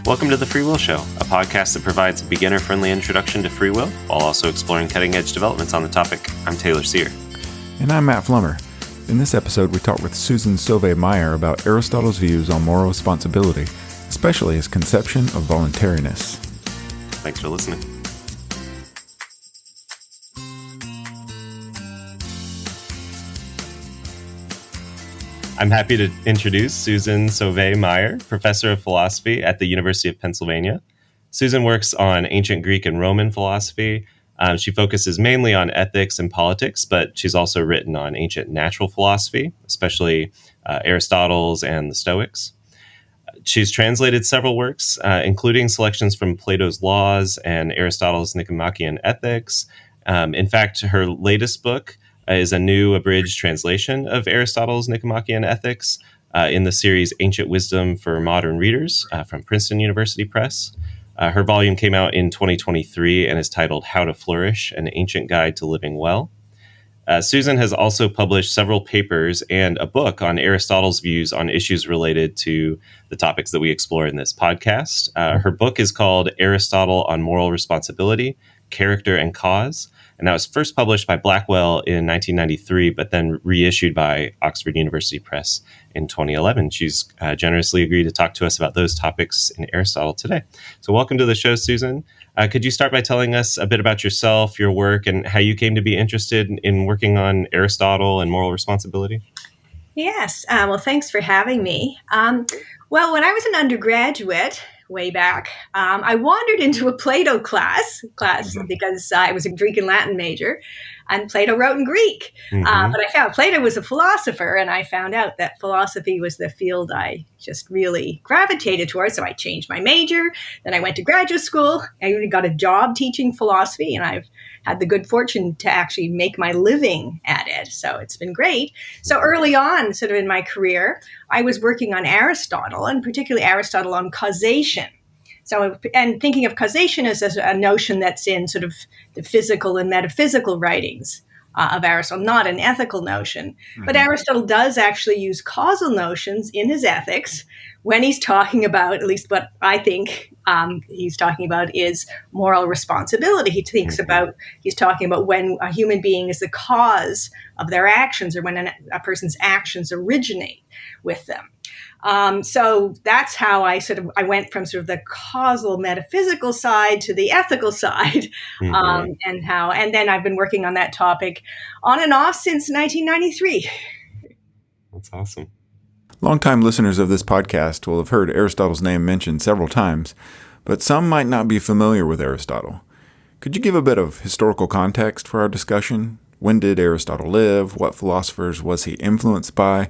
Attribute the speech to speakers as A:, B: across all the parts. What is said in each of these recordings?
A: Welcome to The Free Will Show, a podcast that provides a beginner-friendly introduction to free will while also exploring cutting-edge developments on the topic. I'm Taylor Sear.
B: And I'm Matt Flummer. In this episode, we talk with Susan Sauvé Meyer about Aristotle's views on moral responsibility, especially his conception of voluntariness.
A: Thanks for listening. I'm happy to introduce Susan Sauvé Meyer, professor of philosophy at the University of Pennsylvania. Susan works on ancient Greek and Roman philosophy. She focuses mainly on ethics and politics, but she's also written on ancient natural philosophy, especially Aristotle's and the Stoics. She's translated several works, including selections from Plato's Laws and Aristotle's Nicomachean Ethics. In fact, her latest book is a new abridged translation of Aristotle's Nicomachean Ethics in the series Ancient Wisdom for Modern Readers from Princeton University Press. Her volume came out in 2023 and is titled How to Flourish, An Ancient Guide to Living Well. Susan has also published several papers and a book on Aristotle's views on issues related to the topics that we explore in this podcast. Her book is called Aristotle on Moral Responsibility, Character and Cause, and that was first published by Blackwell in 1993, but then reissued by Oxford University Press in 2011. She's generously agreed to talk to us about those topics in Aristotle today. So welcome to the show, Susan. Could you start by telling us a bit about yourself, your work, and how you came to be interested in working on Aristotle and moral responsibility?
C: Yes. Well, thanks for having me. Well, when I was an undergraduate, way back, I wandered into a Plato class because I was a Greek and Latin major, and Plato wrote in Greek. But I found Plato was a philosopher, and I found out that philosophy was the field I just really gravitated towards. So I changed my major. Then I went to graduate school. I even got a job teaching philosophy, and I've had the good fortune to actually make my living at it. So it's been great. So early on, sort of in my career, I was working on Aristotle, and particularly Aristotle on causation. So, and thinking of causation as a notion that's in sort of the physical and metaphysical writings of Aristotle, not an ethical notion. Mm-hmm. But Aristotle does actually use causal notions in his ethics when he's talking about, at least what I think he's talking about, is moral responsibility. He thinks about, he's talking about when a human being is the cause of their actions, or when a person's actions originate with them. So that's how I went from sort of the causal metaphysical side to the ethical side, and then I've been working on that topic on and off since 1993.
A: That's awesome.
B: Longtime listeners of this podcast will have heard Aristotle's name mentioned several times, but some might not be familiar with Aristotle. Could you give a bit of historical context for our discussion? When did Aristotle live? What philosophers was he influenced by?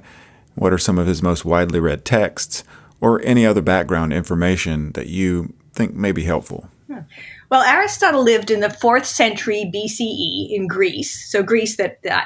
B: What are some of his most widely read texts, or any other background information that you think may be helpful?
C: Well, Aristotle lived in the 4th century BCE in Greece. So Greece,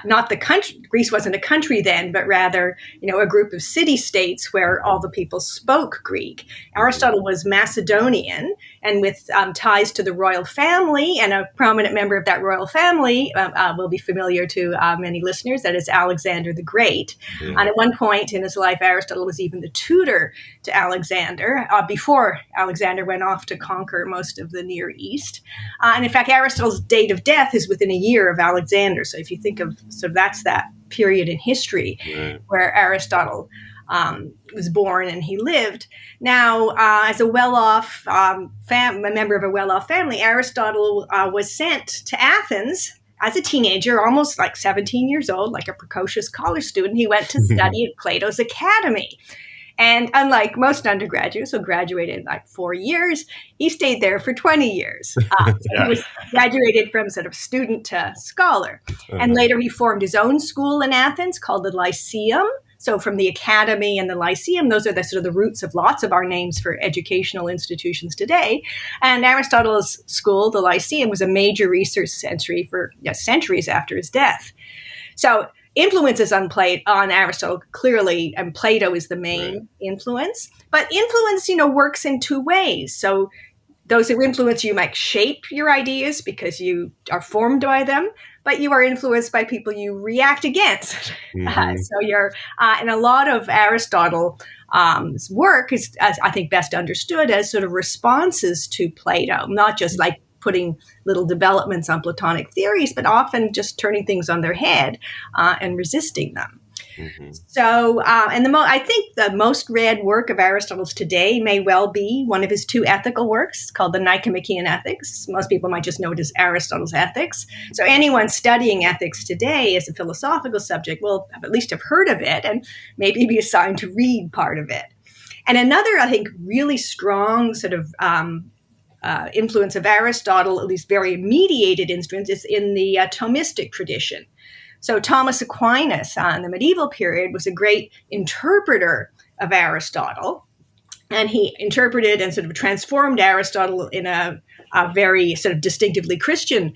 C: not the country. Greece wasn't a country then, but rather, a group of city-states where all the people spoke Greek. Aristotle was Macedonian, and with ties to the royal family, and a prominent member of that royal family will be familiar to many listeners. That is Alexander the Great. And at one point in his life, Aristotle was even the tutor to Alexander before Alexander went off to conquer most of the Near East. And in fact, Aristotle's date of death is within a year of Alexander. So if you think of, that's that period in history where Aristotle was born and he lived. Now, as a well-off a member of a well-off family, Aristotle was sent to Athens as a teenager, almost like 17 years old, like a precocious college student. He went to study at Plato's Academy. And unlike most undergraduates who graduated in like 4 years, he stayed there for 20 years. He was graduated from sort of student to scholar. And later he formed his own school in Athens called the Lyceum. So from the Academy and the Lyceum, those are the sort of the roots of lots of our names for educational institutions today. And Aristotle's school, the Lyceum, was a major research century for centuries after his death. So influences on Aristotle clearly, and Plato is the main influence. But influence, works in two ways. So those who influence you might shape your ideas because you are formed by them. but you are influenced by people you react against. So you're, and a lot of Aristotle's work is, as I think, best understood as sort of responses to Plato, not just like putting little developments on Platonic theories, but often just turning things on their head and resisting them. So, and I think the most read work of Aristotle's today may well be one of his two ethical works called the Nicomachean Ethics. Most people might just know it as Aristotle's Ethics. So anyone studying ethics today as a philosophical subject will at least have heard of it and maybe be assigned to read part of it. And another, I think, really strong sort of influence of Aristotle, at least very mediated influence, is in the Thomistic tradition. So Thomas Aquinas in the medieval period was a great interpreter of Aristotle, and he interpreted and sort of transformed Aristotle in a very sort of distinctively Christian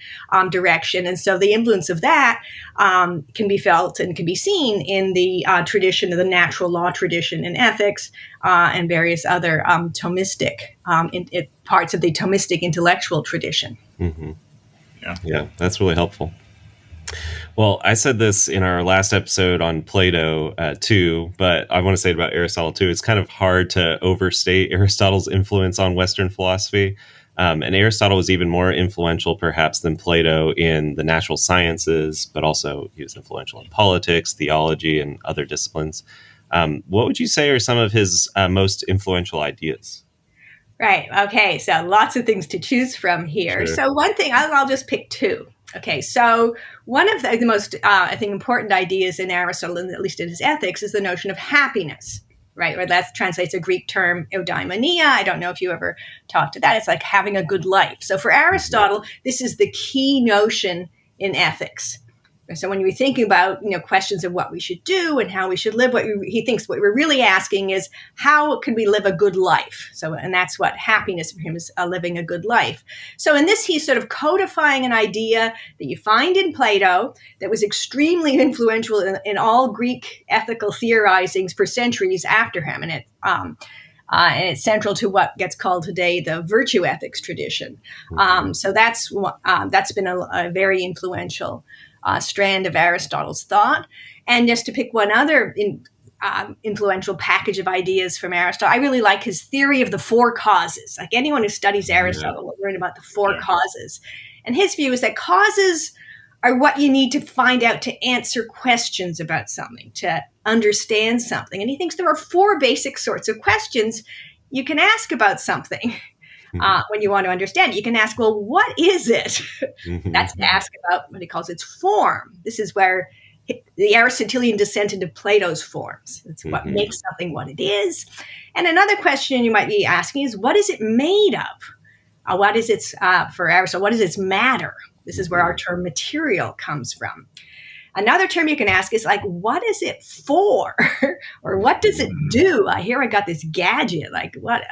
C: direction. And so the influence of that can be felt and can be seen in the tradition of the natural law tradition in ethics and various other Thomistic parts of the Thomistic intellectual tradition.
A: Yeah, that's really helpful. Well, I said this in our last episode on Plato too, but I want to say it about Aristotle too. It's kind of hard to overstate Aristotle's influence on Western philosophy. And Aristotle was even more influential perhaps than Plato in the natural sciences, but also he was influential in politics, theology, and other disciplines. What would you say are some of his most influential ideas?
C: Right. Okay. So lots of things to choose from here.
A: Sure.
C: So one thing, I'll just pick two. Okay, so one of the most, I think, important ideas in Aristotle, and at least in his ethics, is the notion of happiness, right? Or that translates a Greek term, eudaimonia. I don't know if you ever talked to that. It's like having a good life. So for Aristotle, this is the key notion in ethics. So when we think about, questions of what we should do and how we should live, he thinks what we're really asking is how can we live a good life? So, and that's what happiness for him is, living a good life. So in this, he's sort of codifying an idea that you find in Plato that was extremely influential in all Greek ethical theorizings for centuries after him. And it's central to what gets called today the virtue ethics tradition. So that's been a very influential strand of Aristotle's thought. And just to pick one other influential package of ideas from Aristotle, I really like his theory of the four causes. Like anyone who studies Aristotle will learn about the four causes. And his view is that causes are what you need to find out to answer questions about something, to understand something. And he thinks there are four basic sorts of questions you can ask about something. When you want to understand it, you can ask, well, what is it? That's to ask about what he calls its form. This is where the Aristotelian descent into Plato's forms. It's what makes something what it is. And another question you might be asking is, what is it made of? What is its, for Aristotle, what is its matter? This is where our term material comes from. Another term you can ask is like, what is it for? Or what does it do? I got this gadget. Like, what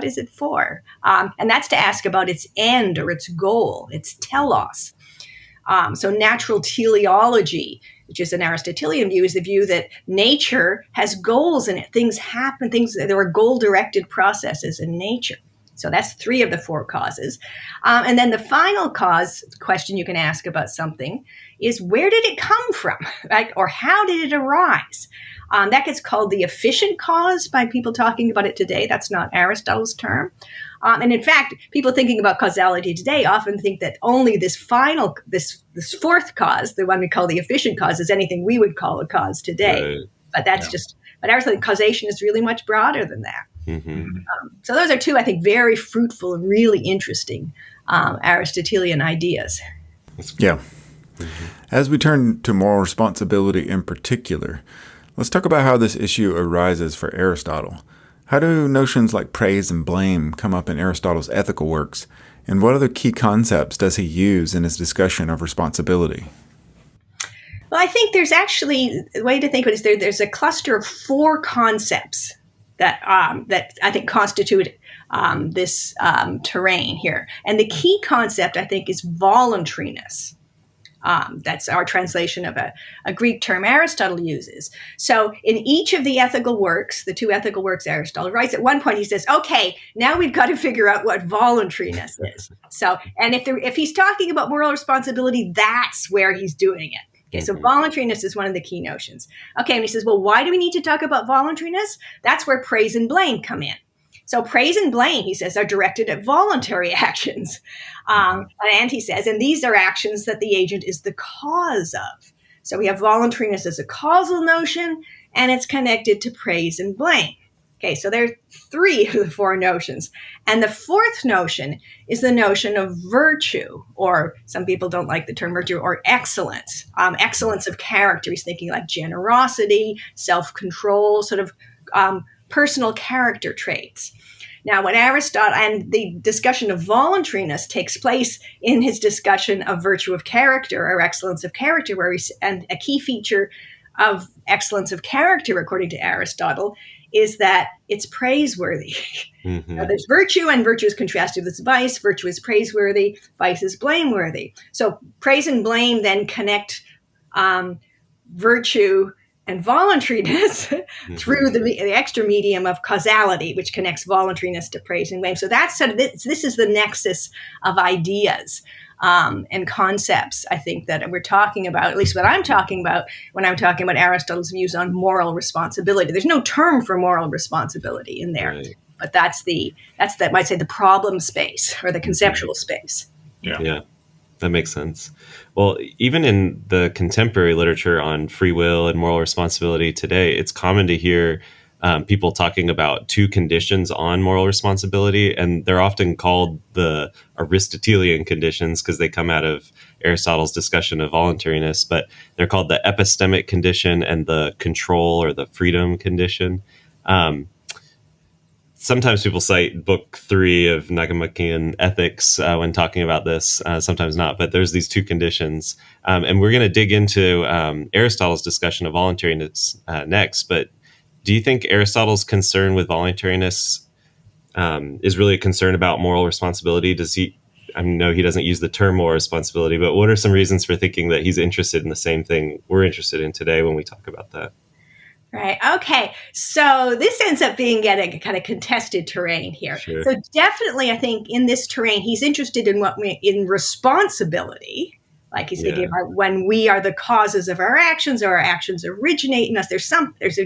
C: is it for? And that's to ask about its end or its goal, its telos. So natural teleology, which is an Aristotelian view, is the view that nature has goals in it. Things happen, there are goal-directed processes in nature. So that's three of the four causes. And then the final question you can ask about something is, where did it come from? Right? Or how did it arise? That gets called the efficient cause by people talking about it today. That's not Aristotle's term. And in fact, people thinking about causality today often think that only this fourth cause, the one we call the efficient cause, is anything we would call a cause today. Right. But that's but Aristotle, causation is really much broader than that. So those are two, I think, very fruitful and really interesting Aristotelian ideas.
B: Yeah. As we turn to moral responsibility in particular, let's talk about how this issue arises for Aristotle. How do notions like praise and blame come up in Aristotle's ethical works, and what other key concepts does he use in his discussion of responsibility?
C: Well, I think there's actually a way to think of it is there's a cluster of four concepts that I think constitute this terrain here. And the key concept, I think, is voluntariness. That's our translation of a Greek term Aristotle uses. So in each of the ethical works, the two ethical works Aristotle writes, at one point he says, okay, now we've got to figure out what voluntariness is. So, and if he's talking about moral responsibility, that's where he's doing it. Okay, so voluntariness is one of the key notions. Okay, and he says, well, why do we need to talk about voluntariness? That's where praise and blame come in. So praise and blame, he says, are directed at voluntary actions. And he says, and these are actions that the agent is the cause of. So we have voluntariness as a causal notion, and it's connected to praise and blame. Okay, so there are three of the four notions. And the fourth notion is the notion of virtue, or some people don't like the term virtue, or excellence. Excellence of character. He's thinking like generosity, self-control, sort of personal character traits. Now, when Aristotle, and the discussion of voluntariness takes place in his discussion of virtue of character or excellence of character, and a key feature of excellence of character, according to Aristotle, is that it's praiseworthy. Now, there's virtue, and virtue is contrasted with vice. Virtue is praiseworthy, vice is blameworthy. So praise and blame then connect virtue and voluntariness through the extra medium of causality, which connects voluntariness to praise and blame. So that's sort of this is the nexus of ideas and concepts, I think, that we're talking about, at least what I'm talking about when I'm talking about Aristotle's views on moral responsibility. There's no term for moral responsibility in there, right. But that's might say the problem space or the conceptual space.
A: Yeah. That makes sense. Well, even in the contemporary literature on free will and moral responsibility today, it's common to hear people talking about two conditions on moral responsibility, and they're often called the Aristotelian conditions because they come out of Aristotle's discussion of voluntariness, but they're called the epistemic condition and the control or the freedom condition. Sometimes people cite book 3 of Nicomachean Ethics when talking about this, sometimes not, but there's these two conditions. And we're going to dig into Aristotle's discussion of voluntariness next. But do you think Aristotle's concern with voluntariness is really a concern about moral responsibility? I know he doesn't use the term moral responsibility, but what are some reasons for thinking that he's interested in the same thing we're interested in today when we talk about that?
C: Right. Okay. So this ends up being a kind of contested terrain here.
A: Sure.
C: So definitely, I think in this terrain, he's interested in responsibility. Like he's thinking about when we are the causes of our actions, or our actions originate in us. There's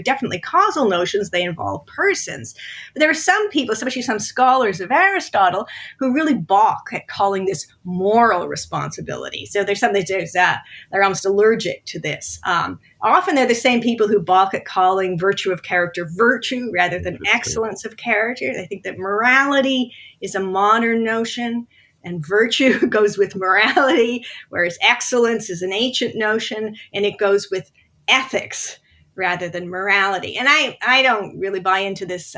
C: definitely causal notions. They involve persons. But there are some people, especially some scholars of Aristotle, who really balk at calling this moral responsibility. So they're almost allergic to this. Often they're the same people who balk at calling virtue of character virtue rather than excellence of character. They think that morality is a modern notion, and virtue goes with morality, whereas excellence is an ancient notion, and it goes with ethics rather than morality. And I don't really buy into this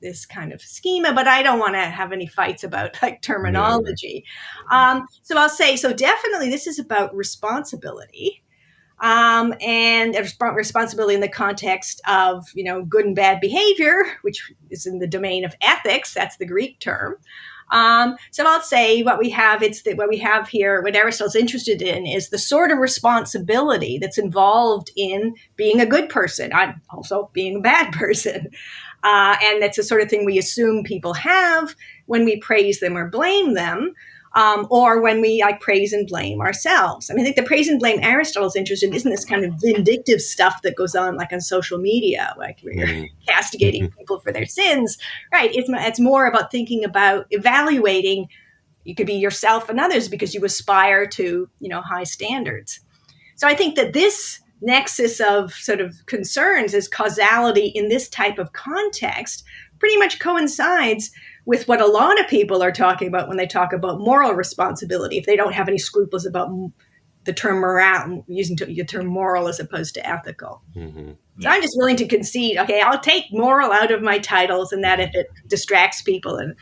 C: this kind of schema, but I don't want to have any fights about like terminology. So I'll say, so definitely this is about responsibility. And responsibility in the context of, good and bad behavior, which is in the domain of ethics. That's the Greek term. So I'll say what we have here, what Aristotle's interested in is the sort of responsibility that's involved in being a good person. I'm also being a bad person. And that's the sort of thing we assume people have when we praise them or blame them. Or when we praise and blame ourselves. I think the praise and blame Aristotle's interested in isn't this kind of vindictive stuff that goes on like on social media, like where you're castigating people for their sins, right? It's more about thinking about evaluating. You could be yourself and others because you aspire to, high standards. So I think that this nexus of sort of concerns as causality in this type of context pretty much coincides with what a lot of people are talking about when they talk about moral responsibility, if they don't have any scruples about the term moral, using the term moral as opposed to ethical. Mm-hmm. So I'm just willing to concede, okay, I'll take moral out of my titles, and that if it distracts people, and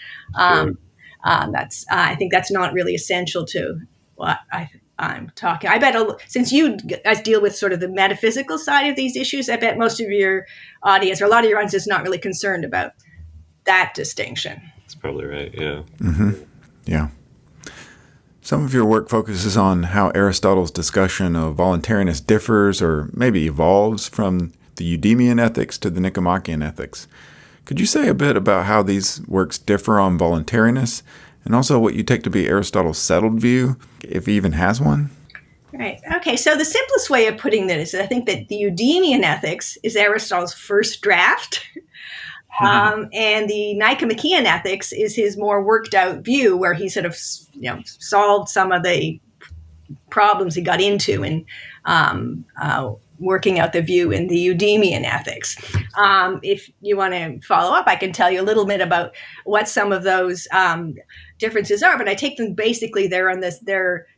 C: that's I think that's not really essential to what I'm talking. I bet since you guys deal with sort of the metaphysical side of these issues, I bet most of your audience, or a lot of your audience, is not really concerned about that distinction.
A: That's probably right. Yeah.
B: Mm-hmm. Yeah. Some of your work focuses on how Aristotle's discussion of voluntariness differs or maybe evolves from the Eudemian ethics to the Nicomachean ethics. Could you say a bit about how these works differ on voluntariness and also what you take to be Aristotle's settled view, if he even has one?
C: Right. Okay. So the simplest way of putting this is I think that the Eudemian ethics is Aristotle's first draft. And the Nicomachean ethics is his more worked out view where he sort of, solved some of the problems he got into in working out the view in the Eudemian ethics. If you want to follow up, I can tell you a little bit about what some of those differences are, but I take them basically they're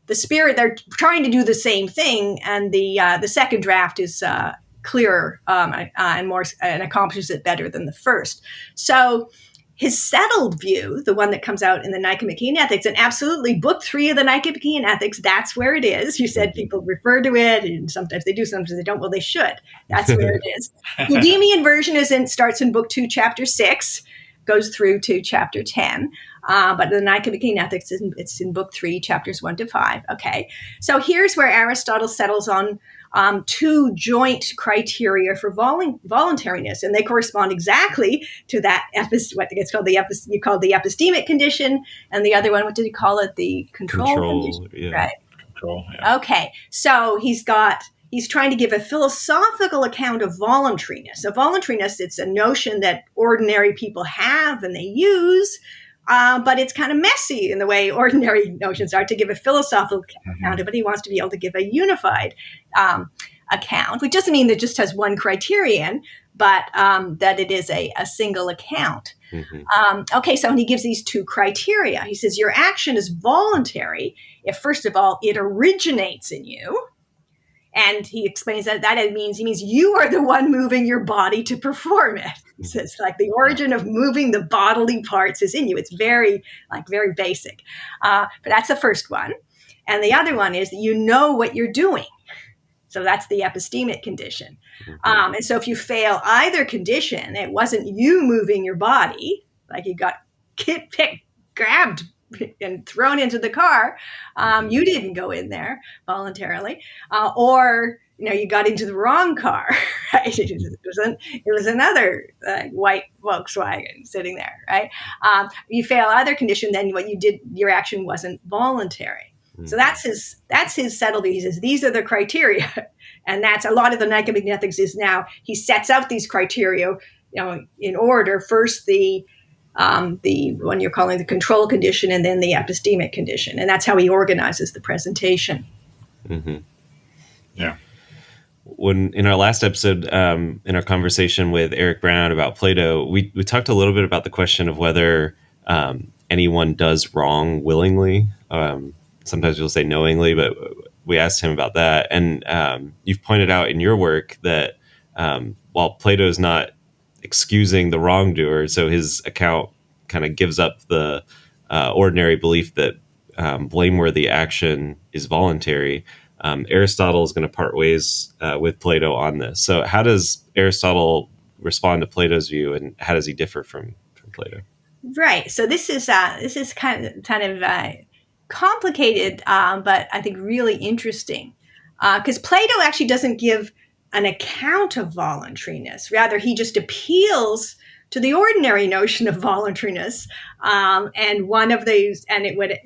C: the spirit, they're trying to do the same thing, and the second draft is clearer and more and accomplishes it better than the first. So his settled view, the one that comes out in the Nicomachean Ethics, and absolutely book 3 of the Nicomachean Ethics, that's where it is. You said people refer to it, and sometimes they do, sometimes they don't. Well, they should. That's where it is. The Eudemian version starts in book 2, chapter 6, goes through to chapter 10. But the Nicomachean Ethics, it's in book 3, chapters 1 to 5. Okay, so here's where Aristotle settles on 2 joint criteria for voluntariness, and they correspond exactly to that what it's called you call the epistemic condition, and the other one, what did you call it? The control condition,
A: yeah.
C: Right?
D: Control. Yeah.
C: Okay, so he's trying to give a philosophical account of voluntariness. So voluntariness, it's a notion that ordinary people have and they use. But it's kind of messy in the way ordinary notions are to give a philosophical account of it. He wants to be able to give a unified account, which doesn't mean that it just has one criterion, but that it is a single account. Okay, so when he gives these 2 criteria, he says your action is voluntary if, first of all, it originates in you. And he explains that he means you are the one moving your body to perform it. So it's like the origin of moving the bodily parts is in you. It's very basic. But that's the first one. And the other one is that you know what you're doing. So that's the epistemic condition. And so if you fail either condition, it wasn't you moving your body, like you got picked, grabbed, and thrown into the car. You didn't go in there voluntarily, or you got into the wrong car. Right? It was another white Volkswagen sitting there. Right? You fail either condition, then what you did, your action wasn't voluntary. So that's his settled view. He says these are the criteria, and that's a lot of the Nicomachean Ethics is now he sets out these criteria, in order. First the one you're calling the control condition, and then the epistemic condition. And that's how he organizes the presentation.
D: Yeah.
A: When in our last episode, in our conversation with Eric Brown about Plato, we talked a little bit about the question of whether anyone does wrong willingly. Sometimes we'll say knowingly, but we asked him about that. And you've pointed out in your work that while Plato's not excusing the wrongdoer, so his account kind of gives up the ordinary belief that blameworthy action is voluntary. Aristotle is going to part ways with Plato on this. So how does Aristotle respond to Plato's view, and how does he differ from Plato?
C: Right. So this is kind of complicated, but I think really interesting, because Plato actually doesn't give an account of voluntariness. Rather, he just appeals to the ordinary notion of voluntariness, and one of these,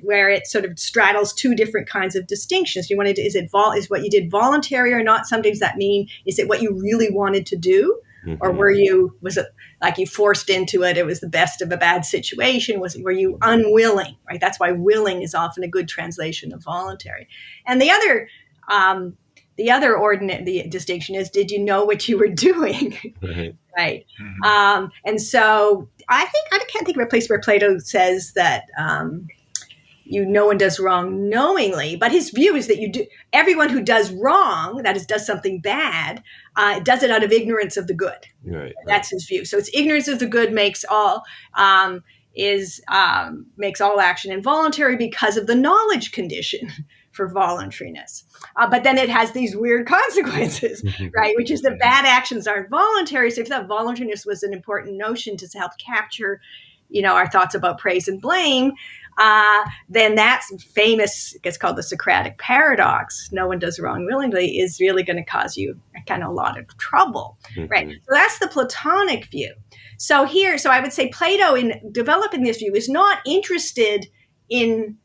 C: where it sort of straddles 2 different kinds of distinctions. Is what you did voluntary or not? Sometimes that mean, is it what you really wanted to do, or was it like you forced into it? It was the best of a bad situation. Were you unwilling? Right. That's why willing is often a good translation of voluntary. And the other the distinction is, did you know what you were doing? Right. And so I can't think of a place where Plato says that no one does wrong knowingly, but his view is that everyone who does wrong, that is, does something bad, does it out of ignorance of the good.
A: Right.
C: That's his view. So it's ignorance of the good makes all action involuntary because of the knowledge condition for voluntariness. But then it has these weird consequences, right? Which is that bad actions aren't voluntary. So if that voluntariness was an important notion to help capture, our thoughts about praise and blame, then that's famous, it gets called the Socratic paradox. No one does wrong willingly is really going to cause you kind of a lot of trouble, right? So that's the Platonic view. So I would say Plato, in developing this view, is not interested in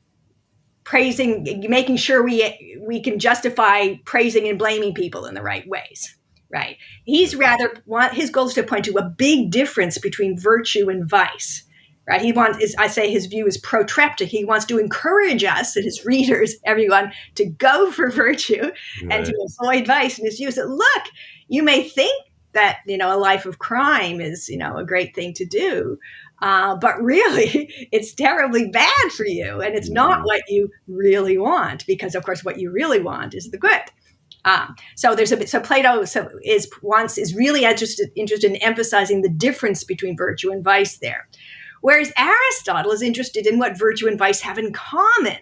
C: praising, making sure we can justify praising and blaming people in the right ways, right? He's rather his goal is to point to a big difference between virtue and vice, right? His view is protreptic. He wants to encourage us, and his readers, everyone, to go for virtue and to avoid vice. And his view is that, look, you may think that, a life of crime is, a great thing to do. But really, it's terribly bad for you, and it's not what you really want, because, of course, what you really want is the good. So Plato is really interested in emphasizing the difference between virtue and vice there, whereas Aristotle is interested in what virtue and vice have in common,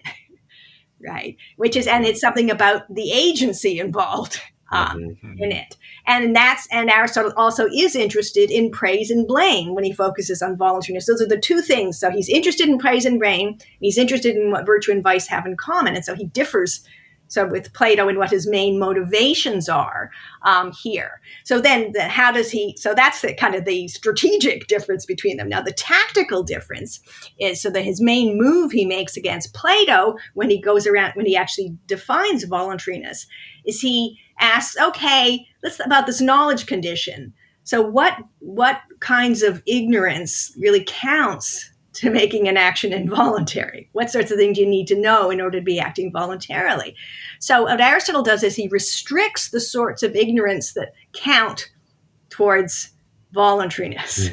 C: right? And it's something about the agency involved in it. And Aristotle also is interested in praise and blame when he focuses on voluntariness. Those are the two things. So he's interested in praise and blame. He's interested in what virtue and vice have in common. And so he differs with Plato in what his main motivations are here. So then that's the kind of the strategic difference between them. Now, the tactical difference is that his main move he makes against Plato when he actually defines voluntariness is he asks, okay, about this knowledge condition. So what kinds of ignorance really counts to making an action involuntary? What sorts of things do you need to know in order to be acting voluntarily? So what Aristotle does is he restricts the sorts of ignorance that count towards voluntariness,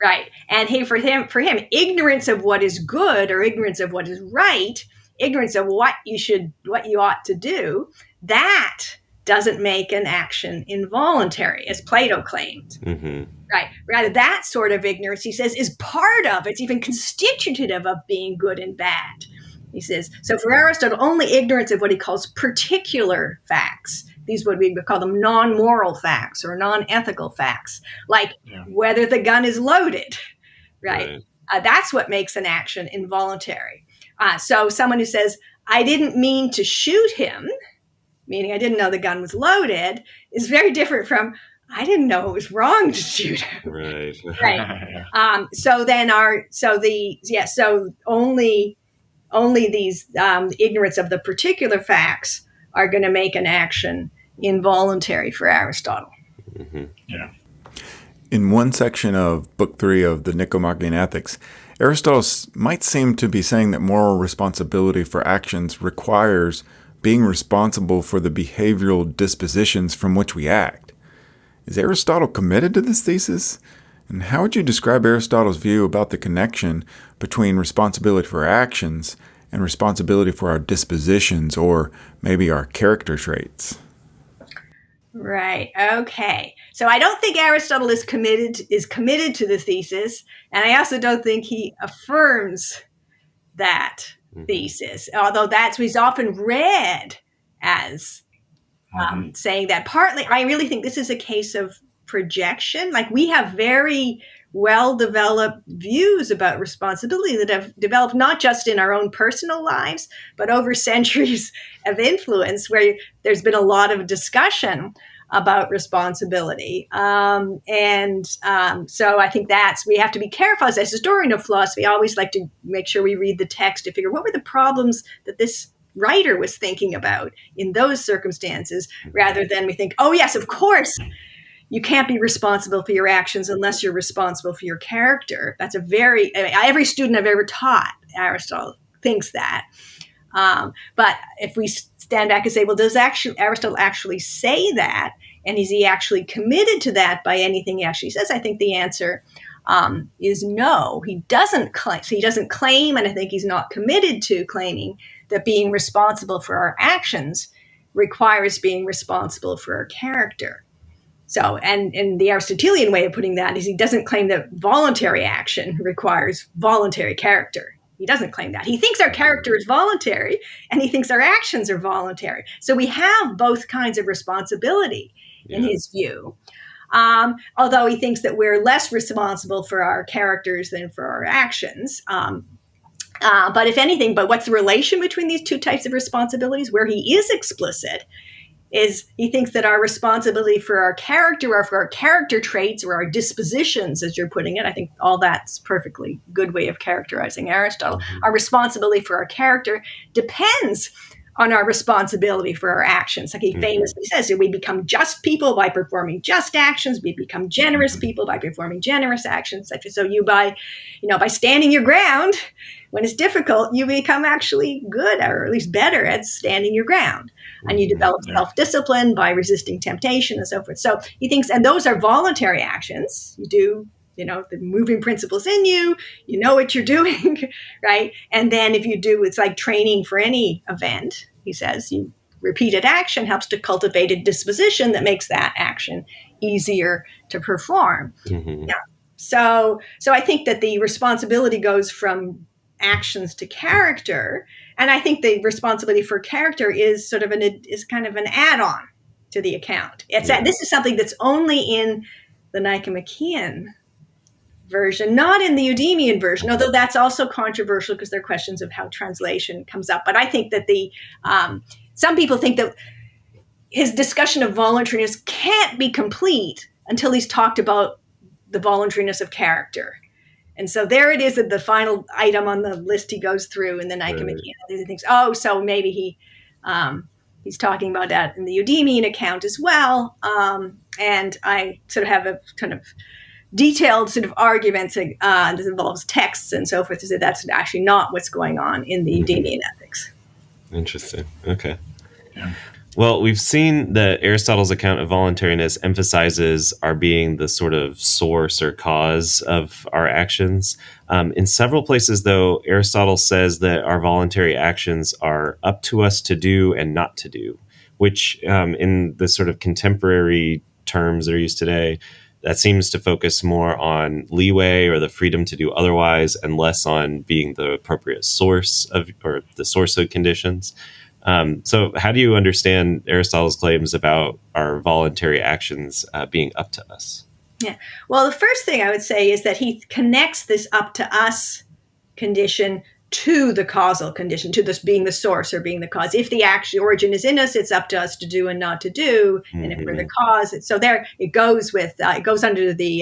C: right? And for him, ignorance of what is good or ignorance of what is right, ignorance of what you ought to do, that doesn't make an action involuntary, as Plato claimed. Right. Rather, that sort of ignorance, he says, is part of, it's even constitutive of being good and bad. He says, so for Aristotle, only ignorance of what he calls particular facts, these what we would call them non-moral facts or non-ethical facts, like whether the gun is loaded, right? That's what makes an action involuntary. So someone who says, I didn't mean to shoot him, meaning I didn't know the gun was loaded, is very different from I didn't know it was wrong to shoot him.
A: Right.
C: So only these ignorance of the particular facts are going to make an action involuntary for Aristotle.
B: In one section of Book 3 of the Nicomachean Ethics, Aristotle might seem to be saying that moral responsibility for actions requires being responsible for the behavioral dispositions from which we act. Is Aristotle committed to this thesis? And how would you describe Aristotle's view about the connection between responsibility for our actions and responsibility for our dispositions, or maybe our character traits?
C: Right. Okay. So I don't think Aristotle is committed to the thesis, and I also don't think he affirms that thesis, although he's often read as saying that. Partly, I really think this is a case of projection. Like, we have very well-developed views about responsibility that have developed not just in our own personal lives, but over centuries of influence, where there's been a lot of discussion about responsibility. So I think we have to be careful. As a historian of philosophy, I always like to make sure we read the text to figure what were the problems that this writer was thinking about in those circumstances, rather than we think, oh yes, of course, you can't be responsible for your actions unless you're responsible for your character. That's every student I've ever taught, Aristotle thinks that. But if we stand back and say, well, does Aristotle actually say that? And is he actually committed to that by anything he actually says? I think the answer is no. He doesn't claim. So he doesn't claim, and I think he's not committed to claiming that being responsible for our actions requires being responsible for our character. So, and the Aristotelian way of putting that is he doesn't claim that voluntary action requires voluntary character. He doesn't claim that. He thinks our character is voluntary, and he thinks our actions are voluntary. So we have both kinds of responsibility in his view. Although he thinks that we're less responsible for our characters than for our actions. But if anything, but what's the relation between these two types of responsibilities? Where he is explicit is he thinks that our responsibility for our character or for our character traits or our dispositions, as you're putting it, I think all that's perfectly good way of characterizing Aristotle. Our responsibility for our character depends on our responsibility for our actions. Like he famously says, we become just people by performing just actions. We become generous people by performing generous actions. So you by standing your ground when it's difficult, you become actually good or at least better at standing your ground. And you develop self-discipline by resisting temptation and so forth. So he thinks, and those are voluntary actions. You do, the moving principles in you, you know what you're doing, right? And then if you do, it's like training for any event. He says, repeated action helps to cultivate a disposition that makes that action easier to perform. Yeah. So I think that the responsibility goes from actions to character. And I think the responsibility for character is sort of is kind of an add-on to the account. This is something that's only in the Nicomachean version, not in the Eudemian version, although that's also controversial because there are questions of how translation comes up. But I think that some people think that his discussion of voluntariness can't be complete until he's talked about the voluntariness of character. And so there it is at the final item on the list he goes through in the Nicomachean. He thinks, so maybe he's talking about that in the Eudemian account as well. And I sort of have a kind of detailed sort of arguments that involves texts and so forth, to say that's actually not what's going on in the Eudemian ethics.
A: Interesting. Okay. Yeah. Well, we've seen that Aristotle's account of voluntariness emphasizes our being the sort of source or cause of our actions. In several places, though, Aristotle says that our voluntary actions are up to us to do and not to do, which in the sort of contemporary terms that are used today, that seems to focus more on leeway or the freedom to do otherwise and less on being the appropriate source of or the source of conditions. So how do you understand Aristotle's claims about our voluntary actions being up to us?
C: Yeah. Well, the first thing I would say is that he connects this up to us condition to the causal condition, to this being the source or being the cause. If the actual origin is in us, it's up to us to do and not to do. And if we're the cause, so there it goes with, it goes under the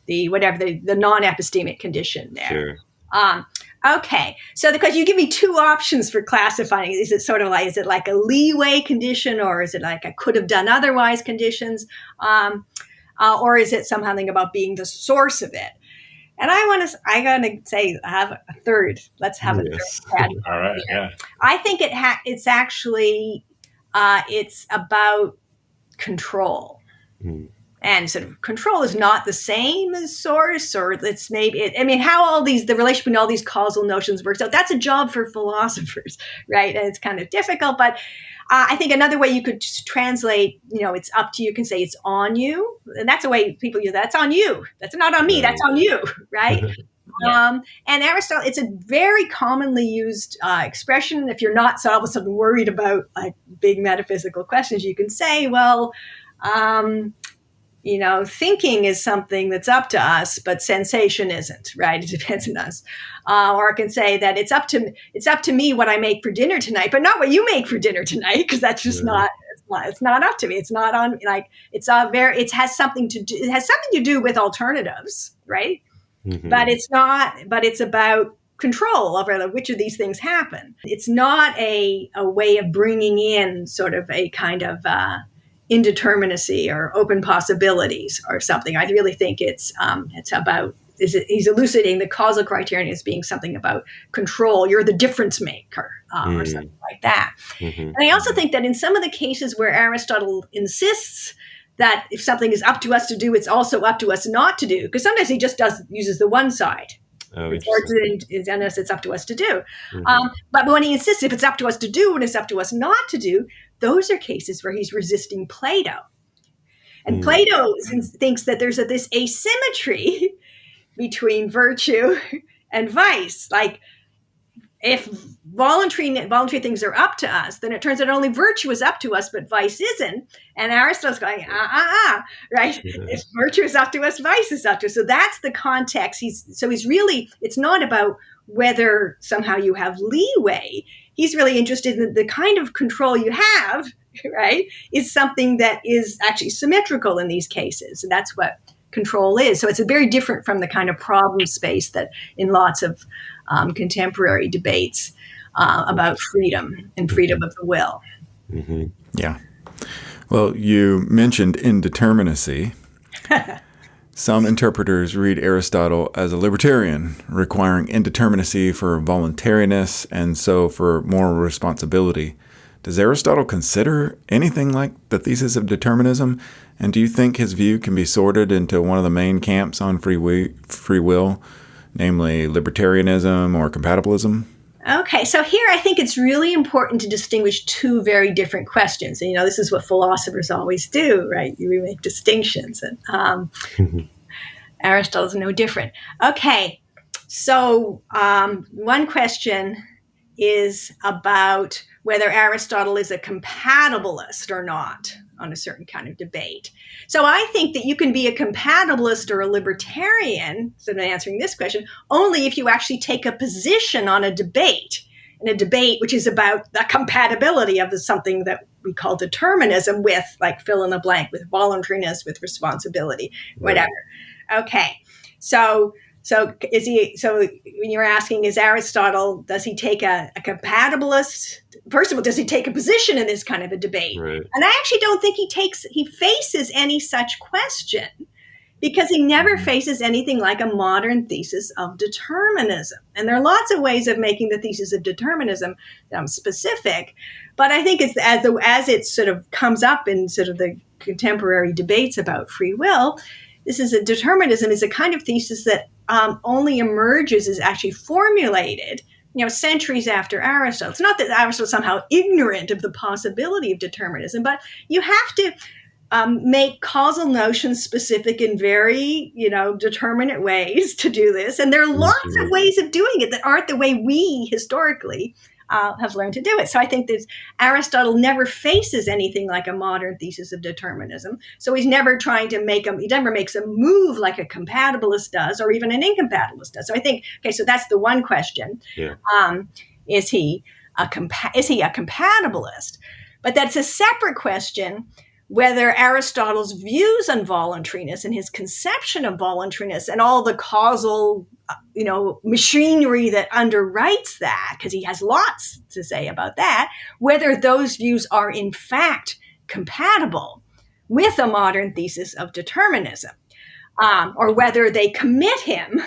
C: non-epistemic condition there. Sure. Okay, so because you give me two options for classifying, is it like a leeway condition, or is it like I could have done otherwise conditions, or is it something about being the source of it? And I gotta say, I have a third. Let's have a third category.
D: All right, yeah.
C: I think it's actually it's about control. And sort of control is not the same as source, or it's how the relation between all these causal notions works out. That's a job for philosophers, right? And it's kind of difficult, but I think another way you could just translate, it's up to you, can say it's on you. And that's a way people use that. That's on you. That's not on me. That's on you, right? And Aristotle, it's a very commonly used expression. If you're not all of a sudden worried about like big metaphysical questions, you can say, well, thinking is something that's up to us, but sensation isn't, right? It depends on us. Or I can say that it's up to me what I make for dinner tonight, but not what you make for dinner tonight, because that's just it's not up to me. It's not on, it has something to do with alternatives, right? Mm-hmm. But it's about control over which of these things happen. It's not a way of bringing in sort of a kind of, indeterminacy or open possibilities or something. I really think it's about he's elucidating the causal criterion as being something about control. You're the difference maker or something like that. Mm-hmm. And I also think that in some of the cases where Aristotle insists that if something is up to us to do, it's also up to us not to do, because sometimes he just uses the one side. It's up to us to do. Mm-hmm. But when he insists if it's up to us to do and it's up to us not to do, those are cases where he's resisting Plato. And Plato thinks that there's this asymmetry between virtue and vice. Like, if voluntary things are up to us, then it turns out only virtue is up to us, but vice isn't. And Aristotle's going, right? Yeah. If virtue is up to us, vice is up to us. So that's the context. He's really, it's not about whether somehow you have leeway. He's really interested in the kind of control you have, right, is something that is actually symmetrical in these cases. And that's what control is. So it's very different from the kind of problem space that in lots of contemporary debates about freedom and freedom of the will.
A: Mm-hmm.
B: Yeah. Well, you mentioned indeterminacy. Some interpreters read Aristotle as a libertarian, requiring indeterminacy for voluntariness and so for moral responsibility. Does Aristotle consider anything like the thesis of determinism? And do you think his view can be sorted into one of the main camps on free will, namely libertarianism or compatibilism?
C: Okay, so here I think it's really important to distinguish two very different questions. And, this is what philosophers always do, right? You make distinctions. And Aristotle's no different. Okay, so one question is about whether Aristotle is a compatibilist or not on a certain kind of debate. So I think that you can be a compatibilist or a libertarian, so I'm answering this question, only if you actually take a position on a debate, in a debate which is about the compatibility of something that we call determinism with, like fill in the blank, with voluntariness, with responsibility, whatever. Okay, so when you're asking, is Aristotle, does he take a compatibilist? First of all, does he take a position in this kind of a debate?
A: Right.
C: And I actually don't think he faces any such question, because he never faces anything like a modern thesis of determinism. And there are lots of ways of making the thesis of determinism specific, but I think it's as it sort of comes up in sort of the contemporary debates about free will, determinism is a kind of thesis that only emerges, is actually formulated, centuries after Aristotle. It's not that Aristotle's somehow ignorant of the possibility of determinism, but you have to make causal notions specific in very, determinate ways to do this. And there are lots of ways of doing it that aren't the way we historically have learned to do it. So I think that Aristotle never faces anything like a modern thesis of determinism. So he's never trying to he never makes a move like a compatibilist does, or even an incompatibilist does. So I think, so that's the one question.
A: Yeah.
C: Is he a compatibilist? But that's a separate question, whether Aristotle's views on voluntariness and his conception of voluntariness and all the causal machinery that underwrites that, because he has lots to say about that, whether those views are in fact compatible with a modern thesis of determinism, or whether they commit him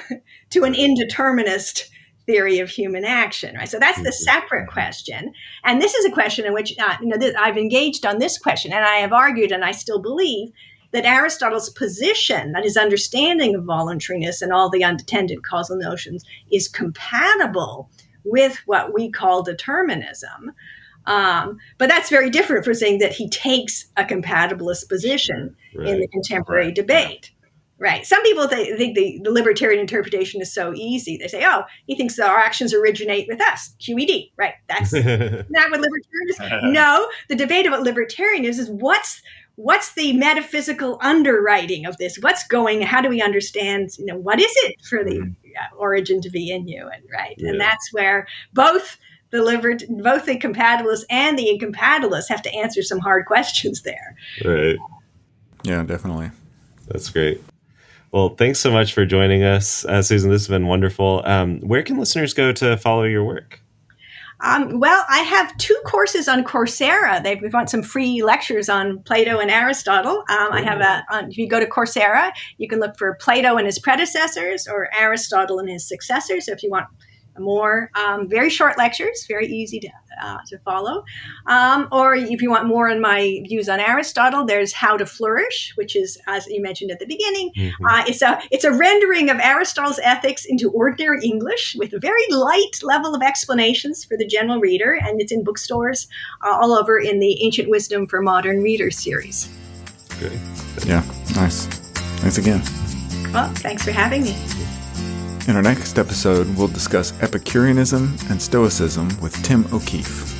C: to an indeterminist theory of human action, right? So that's the separate question. And this is a question in which, I've engaged on this question, and I have argued, and I still believe, that Aristotle's position, that his understanding of voluntariness and all the unattended causal notions, is compatible with what we call determinism. But that's very different from saying that he takes a compatibilist position in the contemporary debate. Right. Some people think the libertarian interpretation is so easy. They say, he thinks that our actions originate with us, QED. Right. That's not what libertarianism is. No, the debate about libertarianism is what's the metaphysical underwriting of this? How do we understand, what is it for the origin to be in you? And that's where both the compatibilists and the incompatibilists have to answer some hard questions there.
A: Right.
B: Yeah, definitely.
A: That's great. Well, thanks so much for joining us, Susan. This has been wonderful. Where can listeners go to follow your work?
C: Well, I have 2 courses on Coursera. We want some free lectures on Plato and Aristotle. I have if you go to Coursera, you can look for Plato and his predecessors or Aristotle and his successors. So if you want more very short lectures, very easy to follow. Or if you want more on my views on Aristotle, there's How to Flourish, which is, as you mentioned at the beginning, it's a rendering of Aristotle's ethics into ordinary English with a very light level of explanations for the general reader, and it's in bookstores all over in the Ancient Wisdom for Modern Readers series.
A: Great.
B: Yeah, nice. Thanks again.
C: Well, thanks for having me.
B: In our next episode, we'll discuss Epicureanism and Stoicism with Tim O'Keefe.